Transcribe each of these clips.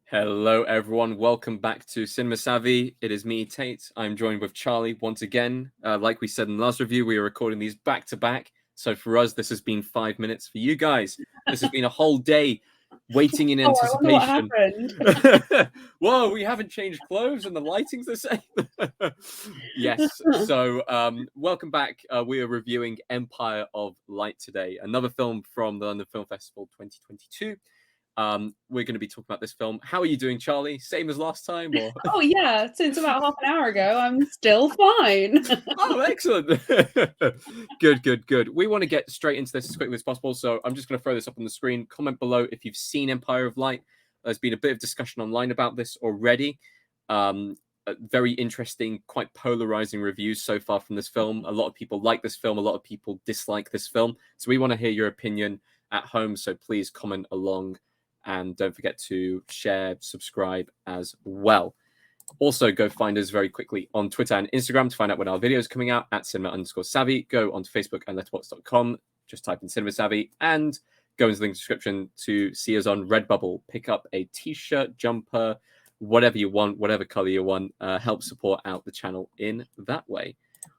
Hello, everyone. Welcome back to Cinema Savvy. It is me, Tate. I'm joined with Charlie once again. Like we said in the last review, we are recording these back to back. So for us, this has been 5 minutes. For you guys, this has been a whole day waiting in Oh, I wonder what anticipation. happened. Whoa, we haven't changed clothes and the lighting's the same. Yes. So welcome back. We are reviewing Empire of Light today, another film from the London Film Festival 2022. We're going to be talking about this film. How are you doing, Charlie? Same as last time, or? Oh yeah, since about half an hour ago, I'm still fine. Oh, excellent. Good. We want to get straight into this as quickly as possible, so I'm just going to throw this up on the screen. Comment below if you've seen Empire of Light. There's been a bit of discussion online about this already. Very interesting, quite polarizing reviews so far from this film. A lot of people like this film, a lot of people dislike this film. So we want to hear your opinion at home, so please comment along. And don't forget to share, subscribe as well. Also, go find us very quickly on Twitter and Instagram to find out when our videos are coming out at cinema_savvy. Go onto Facebook and letterboxd.com. Just type in Cinema Savvy and go into the link description to see us on Redbubble. Pick up a t-shirt, jumper, whatever you want, whatever color you want. Help support out the channel in that way.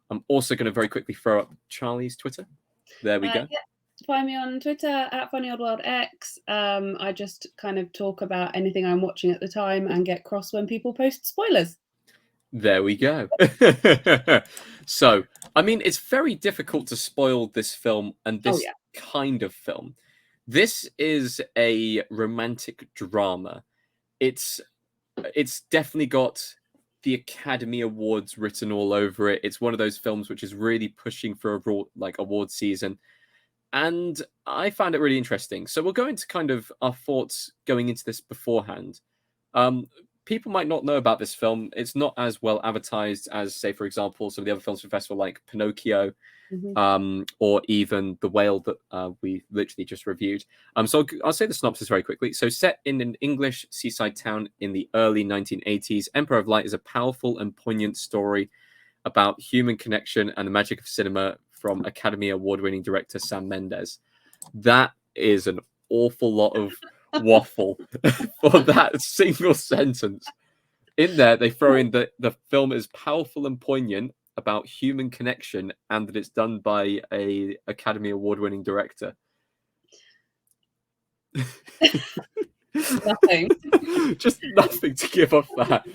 I'm also going to very quickly throw up Charlie's Twitter. There we go. Yeah. Find me on Twitter at FunnyOldWorldX. I just kind of talk about anything I'm watching at the time and get cross when people post spoilers. There we go. So, I mean, it's very difficult to spoil this film and this kind of film. This is a romantic drama. It's definitely got the Academy Awards written all over it. It's one of those films which is really pushing for award season. And I found it really interesting. So we'll go into kind of our thoughts going into this beforehand. People might not know about this film. It's not as well advertised as, say, for example, some of the other films from the festival like Pinocchio, or even The Whale that we literally just reviewed. So I'll say the synopsis very quickly. So set in an English seaside town in the early 1980s, Empire of Light is a powerful and poignant story about human connection and the magic of cinema from Academy Award-winning director Sam Mendes. That is an awful lot of waffle for that single sentence. In there, they throw in that the film is powerful and poignant about human connection and that it's done by a Academy Award-winning director. Nothing. Just nothing to give off that.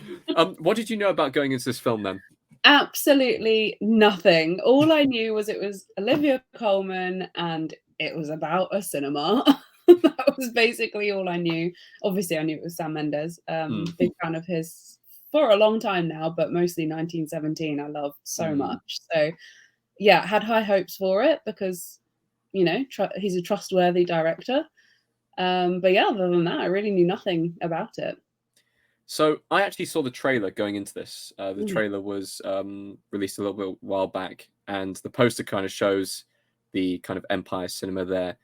What did you know about going into this film then? Absolutely nothing. All I knew was it was Olivia Colman and it was about a cinema. That was basically all I knew. Obviously, I knew it was Sam Mendes. Big fan of his for a long time now, but mostly 1917 I loved so much. So yeah, had high hopes for it because, you know, he's a trustworthy director. But yeah, other than that, I really knew nothing about it. So I actually saw the trailer going into this. The trailer was released a little bit while back, and the poster kind of shows the kind of Empire Cinema there.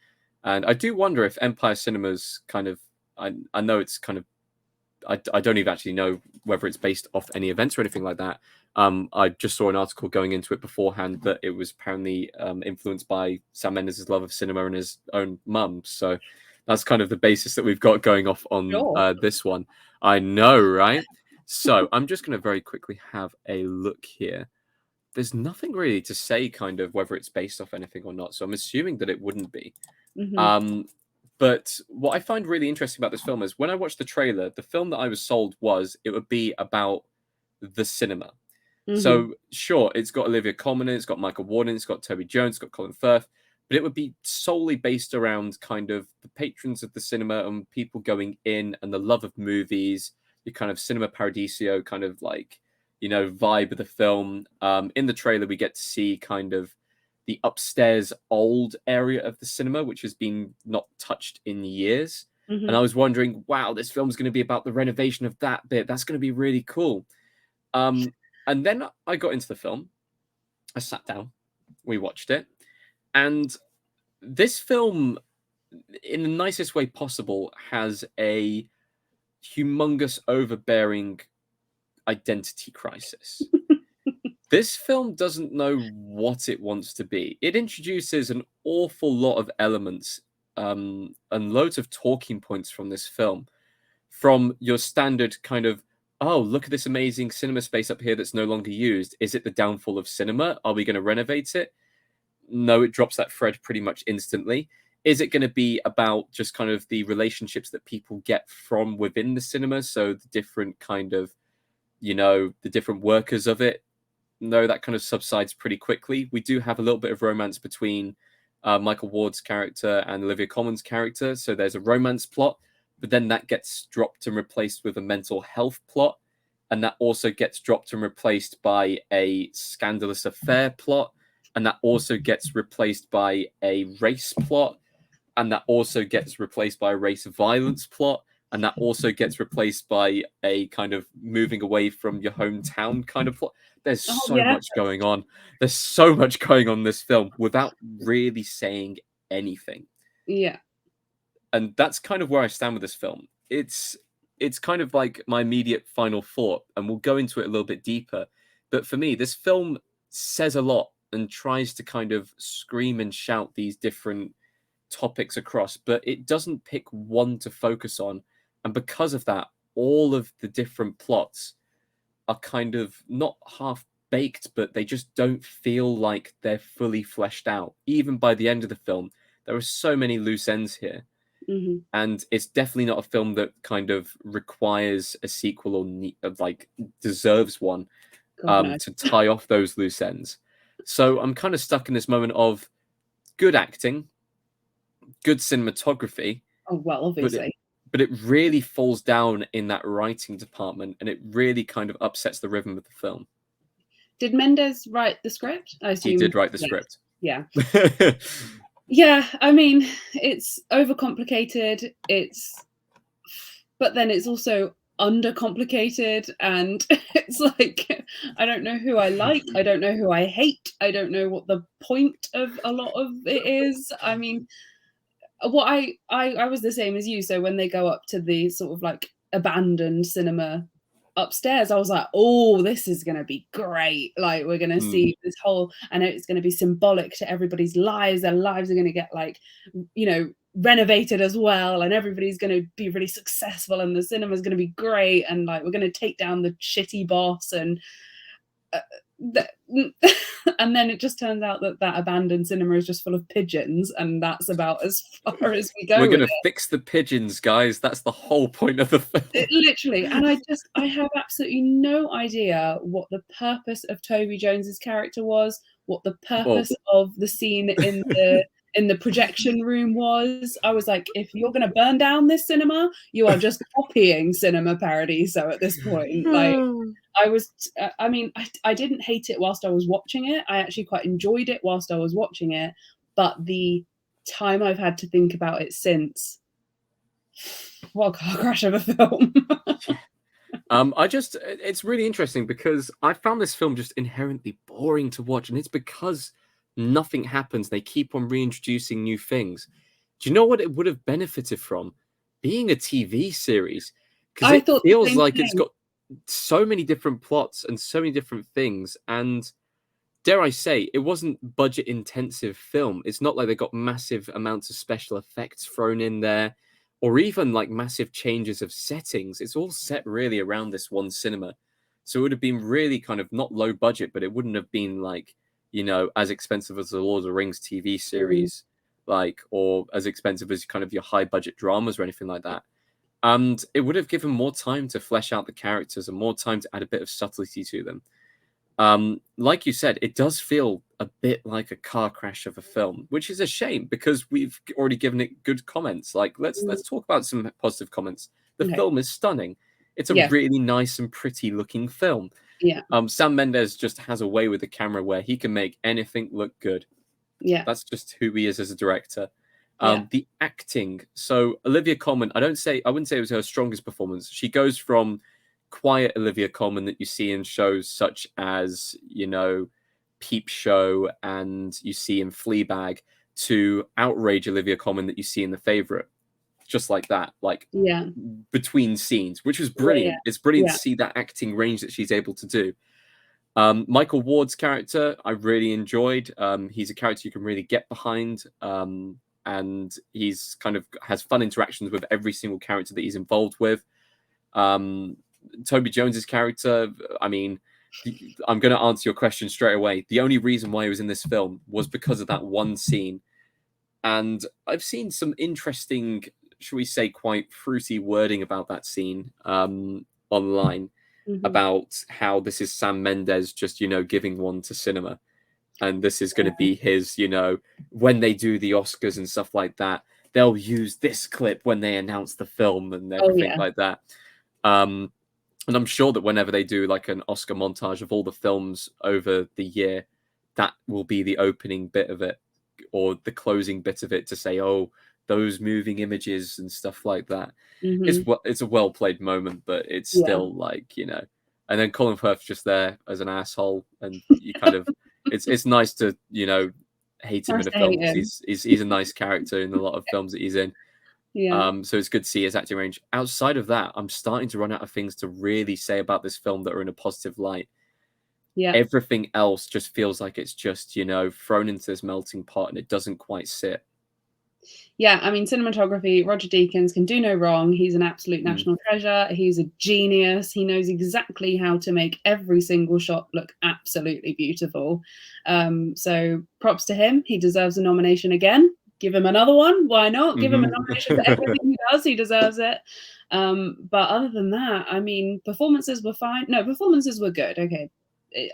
And I do wonder if Empire Cinema's kind of, I know it's kind of, I don't even actually know whether it's based off any events or anything like that. I just saw an article going into it beforehand that it was apparently influenced by Sam Mendes' love of cinema and his own mum. So that's kind of the basis that we've got going off on this one. I know, right? So I'm just going to very quickly have a look here. There's nothing really to say kind of whether it's based off anything or not. So I'm assuming that it wouldn't be. But what I find really interesting about this film is when I watched the trailer, the film that I was sold was it would be about the cinema. So sure, it's got Olivia Colman, it's got Michael Warden, it's got Toby Jones, it's got Colin Firth, but it would be solely based around kind of the patrons of the cinema and people going in and the love of movies, the kind of cinema paradiso kind of like, you know, vibe of the film. In the trailer, we get to see kind of the upstairs old area of the cinema, which has been not touched in years. And I was wondering, wow, this film's going to be about the renovation of that bit. That's going to be really cool. And then I got into the film. I sat down. We watched it. And this film, in the nicest way possible, has a humongous, overbearing identity crisis. This film doesn't know what it wants to be. It introduces an awful lot of elements and loads of talking points from this film. from your standard kind of, oh, look at this amazing cinema space up here that's no longer used. Is it the downfall of cinema? Are we going to renovate it? No, it drops that thread pretty much instantly. Is it going to be about just kind of the relationships that people get from within the cinema? So the different kind of, the different workers of it? No, that kind of subsides pretty quickly. We do have a little bit of romance between Michael Ward's character and Olivia Colman's character. So there's a romance plot, but then that gets dropped and replaced with a mental health plot. And that also gets dropped and replaced by a scandalous affair plot. And that also gets replaced by a race plot. And that also gets replaced by a race violence plot. And that also gets replaced by a kind of moving away from your hometown kind of plot. There's so much going on. There's so much going on in this film without really saying anything. Yeah. And that's kind of where I stand with this film. It's kind of like my immediate final thought, and we'll go into it a little bit deeper. But for me, this film says a lot and tries to kind of scream and shout these different topics across, but it doesn't pick one to focus on. And because of that, all of the different plots are kind of not half baked, but they just don't feel like they're fully fleshed out. Even by the end of the film, there are so many loose ends here. Mm-hmm. And it's definitely not a film that kind of requires a sequel or like deserves one to tie off those loose ends. So I'm kind of stuck in this moment of good acting, good cinematography. Oh, well, obviously. But it really falls down in that writing department, and it really kind of upsets the rhythm of the film. Did Mendes write the script? I assume he did write the script. Yeah. Yeah, I mean, it's overcomplicated. But then it's also undercomplicated, and it's like, I don't know who I like. I don't know who I hate. I don't know what the point of a lot of it is. I mean, what I was the same as you. So when they go up to the sort of like abandoned cinema upstairs, I was like, oh, this is going to be great. Like, we're going to see this whole, I know it's going to be symbolic to everybody's lives. Their lives are going to get like, renovated as well. And everybody's going to be really successful and the cinema's going to be great. And like, we're going to take down the shitty boss and and then it just turns out that abandoned cinema is just full of pigeons, and that's about as far as we go. We're going to fix the pigeons, guys. That's the whole point of the film. Literally. And I have absolutely no idea what the purpose of Toby Jones's character was, what the purpose of the scene in the projection room was. I was like, if you're going to burn down this cinema, you are just copying Cinema Paradiso at this point. Like, I didn't hate it whilst I was watching it. I actually quite enjoyed it whilst I was watching it. But the time I've had to think about it since, what a car crash of a film. It's really interesting because I found this film just inherently boring to watch. And it's because nothing happens. They keep on reintroducing new things. Do you know what it would have benefited from? Being a TV series. Because it feels like it's got so many different plots and so many different things, and dare I say, it wasn't budget intensive film. It's not like they got massive amounts of special effects thrown in there or even like massive changes of settings. It's all set really around this one cinema, so it would have been really kind of not low budget, but it wouldn't have been like, as expensive as the Lord of the Rings TV series, like, or as expensive as kind of your high budget dramas or anything like that. And it would have given more time to flesh out the characters and more time to add a bit of subtlety to them. Like you said, it does feel a bit like a car crash of a film, which is a shame because we've already given it good comments. Like, let's talk about some positive comments. The film is stunning. It's a really nice and pretty looking film. Yeah. Sam Mendes just has a way with the camera where he can make anything look good. Yeah. That's just who he is as a director. The acting. So Olivia Colman, I wouldn't say it was her strongest performance. She goes from quiet Olivia Colman that you see in shows such as, Peep Show and you see in Fleabag, to outrage Olivia Colman that you see in The Favourite. Just like that, between scenes, which was brilliant. Yeah. It's brilliant to see that acting range that she's able to do. Michael Ward's character, I really enjoyed. He's a character you can really get behind. And he's kind of has fun interactions with every single character that he's involved with. Toby Jones's character, I mean, I'm going to answer your question straight away. The only reason why he was in this film was because of that one scene. And I've seen some interesting, shall we say, quite fruity wording about that scene online about how this is Sam Mendes just, giving one to cinema. And this is going to be his, when they do the Oscars and stuff like that, they'll use this clip when they announce the film and everything like that. And I'm sure that whenever they do like an Oscar montage of all the films over the year, that will be the opening bit of it or the closing bit of it to say, oh, those moving images and stuff like that. It's a well played moment, but it's still like, and then Colin Firth just there as an asshole, and you kind of it's nice to hate him in a film because he's a nice character in a lot of films that he's in. So it's good to see his acting range. Outside of that, I'm starting to run out of things to really say about this film that are in a positive light. Everything else just feels like it's just thrown into this melting pot and it doesn't quite sit. Yeah, I mean, cinematography, Roger Deakins can do no wrong. He's an absolute national treasure. He's a genius. He knows exactly how to make every single shot look absolutely beautiful. So props to him. He deserves a nomination again. Give him another one. Why not? Give him a nomination for everything he does. He deserves it. But other than that, I mean, performances were fine. No, performances were good. Okay.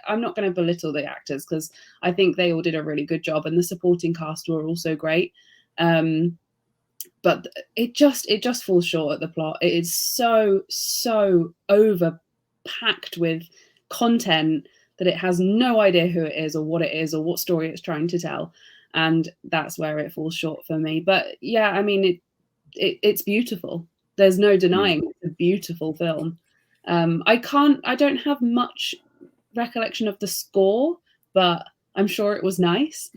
I'm not going to belittle the actors because I think they all did a really good job, and the supporting cast were also great. But it just falls short at the plot. It is so over packed with content that it has no idea who it is or what it is or what story it's trying to tell, and that's where it falls short for me. But yeah, I mean, it's beautiful. There's no denying it's a beautiful film. I don't have much recollection of the score, but I'm sure it was nice.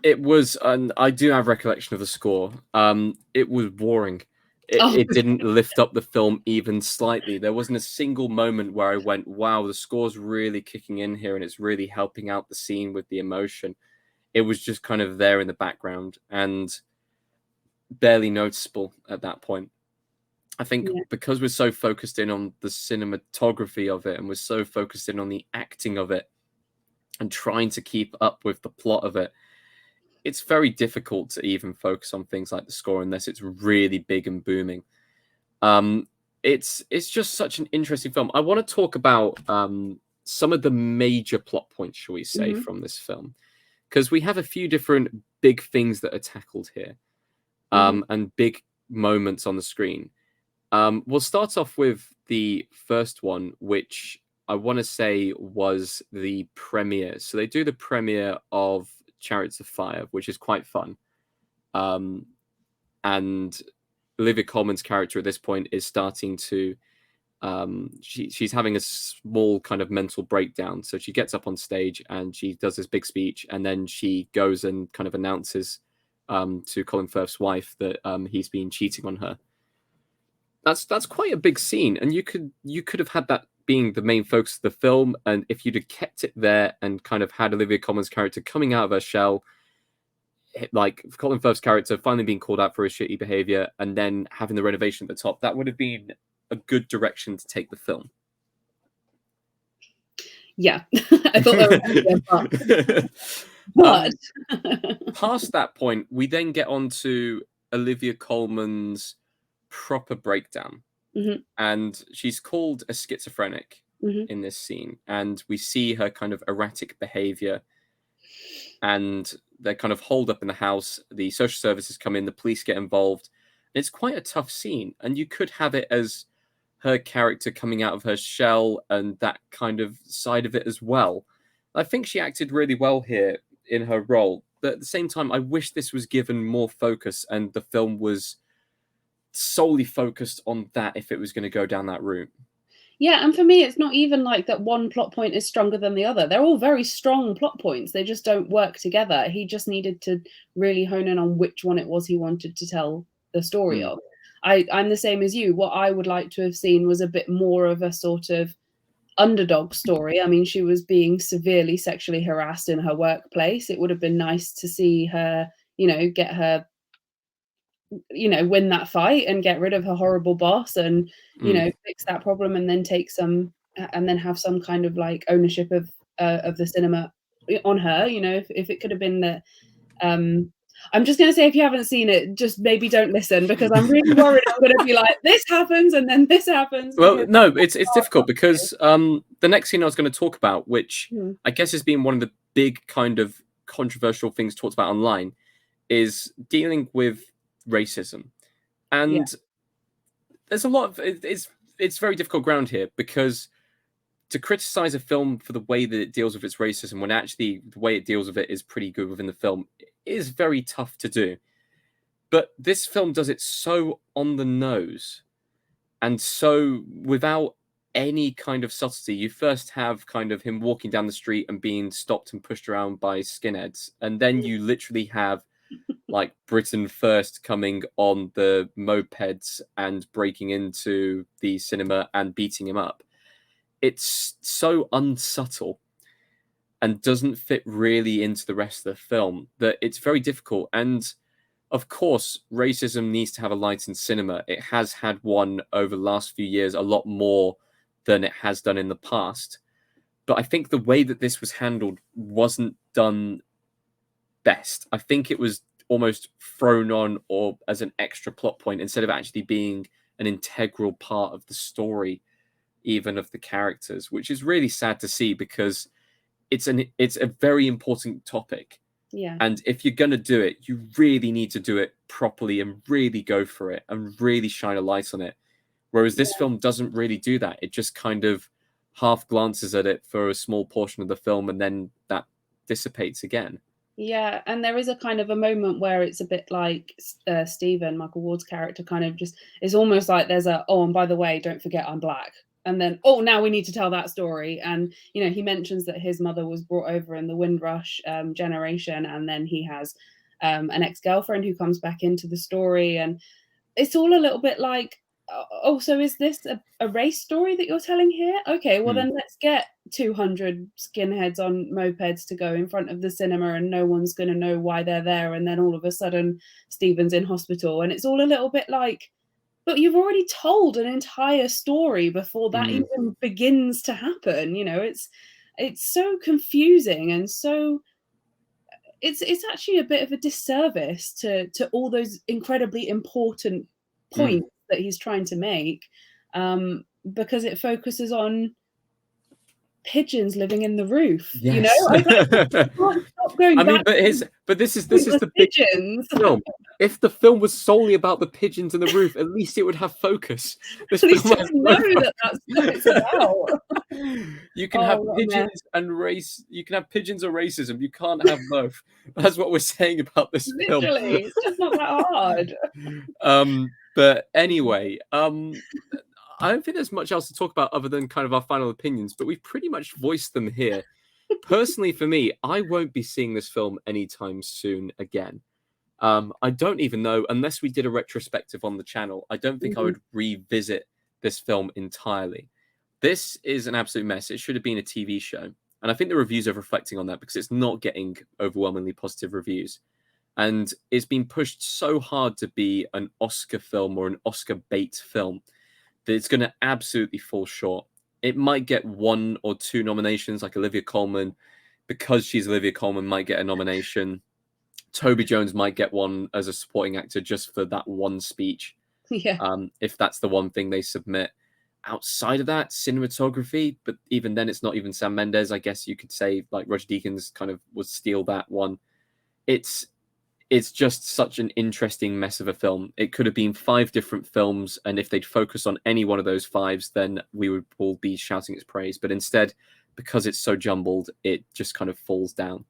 It was, and I do have recollection of the score. It was boring. It didn't lift up the film even slightly. There wasn't a single moment where I went, wow, the score's really kicking in here and it's really helping out the scene with the emotion. It was just kind of there in the background and barely noticeable at that point. I think because we're so focused in on the cinematography of it and we're so focused in on the acting of it and trying to keep up with the plot of it, it's very difficult to even focus on things like the score unless it's really big and booming. It's just such an interesting film. I want to talk about some of the major plot points, shall we say, from this film, because we have a few different big things that are tackled here, and big moments on the screen. We'll start off with the first one, which I want to say was the premiere. So they do the premiere of Chariots of Fire, which is quite fun. And Olivia Colman's character at this point is starting to she's having a small kind of mental breakdown. So she gets up on stage and she does this big speech, and then she goes and kind of announces to Colin Firth's wife that he's been cheating on her. That's quite a big scene, and you could have had that being the main focus of the film, and if you'd have kept it there and kind of had Olivia Colman's character coming out of her shell, like Colin Firth's character finally being called out for his shitty behavior, and then having the renovation at the top, that would have been a good direction to take the film. Yeah, I thought that was but past that point, we then get on to Olivia Colman's proper breakdown. And she's called a schizophrenic in this scene, and we see her kind of erratic behavior, and they're kind of holed up in the house. The social services come in, the police get involved. It's quite a tough scene, and you could have it as her character coming out of her shell and that kind of side of it as well. I think she acted really well here in her role, but at the same time, I wish this was given more focus and the film was solely focused on that if it was going to go down that route. Yeah, and for me, it's not even like that one plot point is stronger than the other. They're all very strong plot points. They just don't work together. He just needed to really hone in on which one it was he wanted to tell the story of. I'm the same as you. What I would like to have seen was a bit more of a sort of underdog story. I mean, she was being severely sexually harassed in her workplace. It would have been nice to see her, get her win that fight and get rid of her horrible boss and, fix that problem and then have some kind of like ownership of the cinema on her. If it could have been that, I'm just going to say, if you haven't seen it, just maybe don't listen, because I'm really worried I'm going to be like, this happens and then this happens. Well, no, it's difficult because the next scene I was going to talk about, which I guess has been one of the big kind of controversial things talked about online, is dealing with racism. And there's a lot of it's very difficult ground here, because to criticize a film for the way that it deals with its racism when actually the way it deals with it is pretty good within the film is very tough to do. But this film does it so on the nose and so without any kind of subtlety. You first have kind of him walking down the street and being stopped and pushed around by skinheads, and then you literally have like Britain First coming on the mopeds and breaking into the cinema and beating him up. It's so unsubtle and doesn't fit really into the rest of the film that it's very difficult. And of course, racism needs to have a light in cinema. It has had one over the last few years, a lot more than it has done in the past. But I think the way that this was handled wasn't done best. I think it was almost thrown on or as an extra plot point instead of actually being an integral part of the story, even of the characters, which is really sad to see, because it's a very important topic. Yeah. And if you're going to do it, you really need to do it properly and really go for it and really shine a light on it. Whereas this film doesn't really do that. It just kind of half glances at it for a small portion of the film and then that dissipates again. Yeah, and there is a kind of a moment where it's a bit like Stephen, Michael Ward's character, kind of just, it's almost like there's and by the way, don't forget I'm black. And then, now we need to tell that story. And, he mentions that his mother was brought over in the Windrush generation. And then he has an ex-girlfriend who comes back into the story. And it's all a little bit like, so is this a race story that you're telling here? Okay, well then let's get 200 skinheads on mopeds to go in front of the cinema and no one's going to know why they're there. And then all of a sudden Stephen's in hospital. And it's all a little bit like, but you've already told an entire story before that even begins to happen. It's so confusing, and so it's actually a bit of a disservice to all those incredibly important points that he's trying to make, because it focuses on pigeons living in the roof. Yes. I can't stop going back. But this is the pigeons film. If the film was solely about the pigeons in the roof, at least it would have focus. At least you know that's what it's about. You can have pigeons and race. You can have pigeons or racism. You can't have both. That's what we're saying about this film. Literally, it's just not that hard. But anyway, I don't think there's much else to talk about other than kind of our final opinions, but we've pretty much voiced them here. Personally, for me, I won't be seeing this film anytime soon again. I don't even know, unless we did a retrospective on the channel, I don't think I would revisit this film entirely. This is an absolute mess. It should have been a TV show. And I think the reviews are reflecting on that, because it's not getting overwhelmingly positive reviews. And it's been pushed so hard to be an Oscar film or an Oscar bait film that it's going to absolutely fall short. It might get 1 or 2 nominations, like Olivia Colman, because she's Olivia Colman, might get a nomination. Toby Jones might get one as a supporting actor just for that one speech. Yeah. If that's the one thing they submit. Outside of that, cinematography, but even then it's not even Sam Mendes. I guess you could say like Roger Deakins kind of would steal that one. It's just such an interesting mess of a film. It could have been 5 different films, and if they'd focus on any one of those 5s, then we would all be shouting its praise. But instead, because it's so jumbled, it just kind of falls down.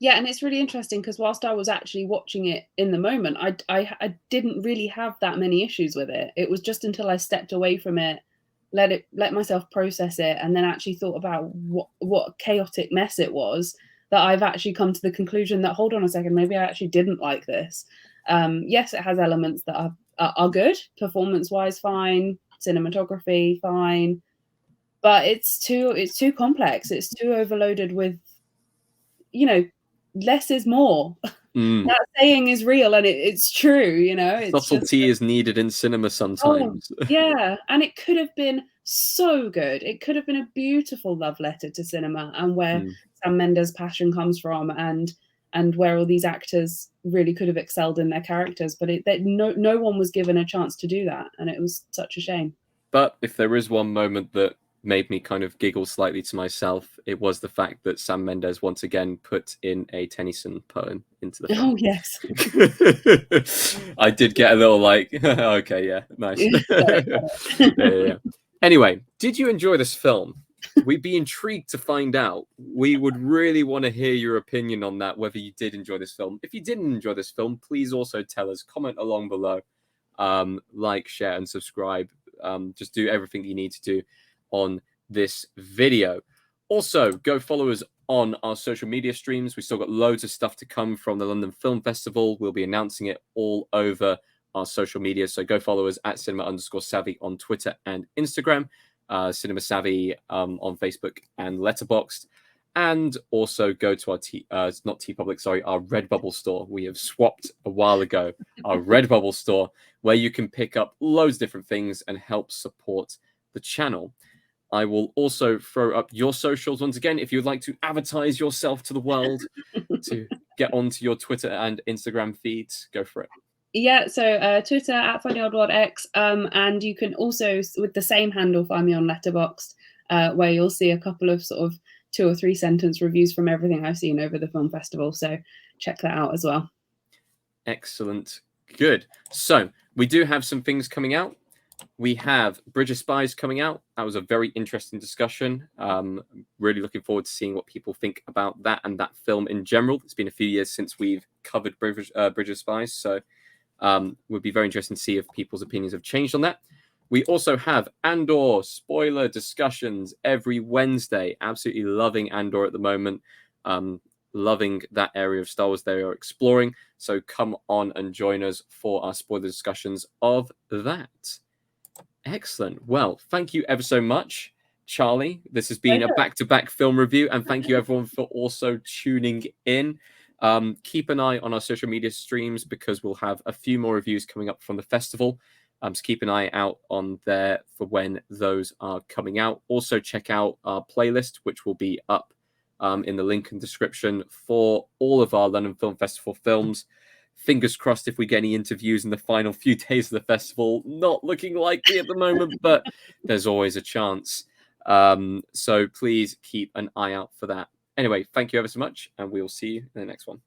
Yeah, and it's really interesting because whilst I was actually watching it in the moment, I didn't really have that many issues with it. It was just until I stepped away from it, let myself process it, and then actually thought about what a chaotic mess it was, that I've actually come to the conclusion that, hold on a second, maybe I actually didn't like this. Yes, it has elements that are good, performance-wise, fine, cinematography, fine, but it's too complex. It's too overloaded with, less is more. That saying is real, and it's true, you know. It's Subtlety is needed in cinema sometimes. Yeah, and it could have been so good. It could have been a beautiful love letter to cinema and where Sam Mendes' passion comes from, and where all these actors really could have excelled in their characters, but no one was given a chance to do that, and it was such a shame. But if there is one moment that made me kind of giggle slightly to myself, it was the fact that Sam Mendes once again put in a Tennyson poem into the film. Oh, yes. I did get a little like, okay, yeah, nice. Yeah. Anyway, did you enjoy this film? We'd be intrigued to find out. We would really want to hear your opinion on that, whether you did enjoy this film. If you didn't enjoy this film, please also tell us. Comment along below. Like, share, and subscribe. Just do everything you need to do on this video. Also, go follow us on our social media streams. We've still got loads of stuff to come from the London Film Festival. We'll be announcing it all over our social media. So go follow us at cinema_savvy on Twitter and Instagram, Cinema Savvy on Facebook and Letterboxd. And also go to our our Redbubble store. We have swapped a while ago, our Redbubble store, where you can pick up loads of different things and help support the channel. I will also throw up your socials once again if you'd like to advertise yourself to the world to get onto your Twitter and Instagram feeds. Go for it. Yeah, so Twitter at FunnyOldWorldX, and you can also, with the same handle, find me on Letterboxd, where you'll see a couple of sort of 2 or 3 sentence reviews from everything I've seen over the film festival. So check that out as well. Excellent. Good. So we do have some things coming out. We have Bridge of Spies coming out. That was a very interesting discussion. Really looking forward to seeing what people think about that and that film in general. It's been a few years since we've covered Bridge of Spies, so would be very interesting to see if people's opinions have changed on that. We also have Andor spoiler discussions every Wednesday. Absolutely loving Andor at the moment. Loving that area of Star Wars they are exploring. So come on and join us for our spoiler discussions of that. Excellent. Well, thank you ever so much, Charlie. This has been a back-to-back film review, and thank you everyone for also tuning in. Keep an eye on our social media streams because we'll have a few more reviews coming up from the festival. So keep an eye out on there for when those are coming out. Also check out our playlist, which will be up in the link and description for all of our London Film Festival films. Fingers crossed if we get any interviews in the final few days of the festival. Not looking likely at the moment, but there's always a chance. So please keep an eye out for that. Anyway, thank you ever so much, and we will see you in the next one.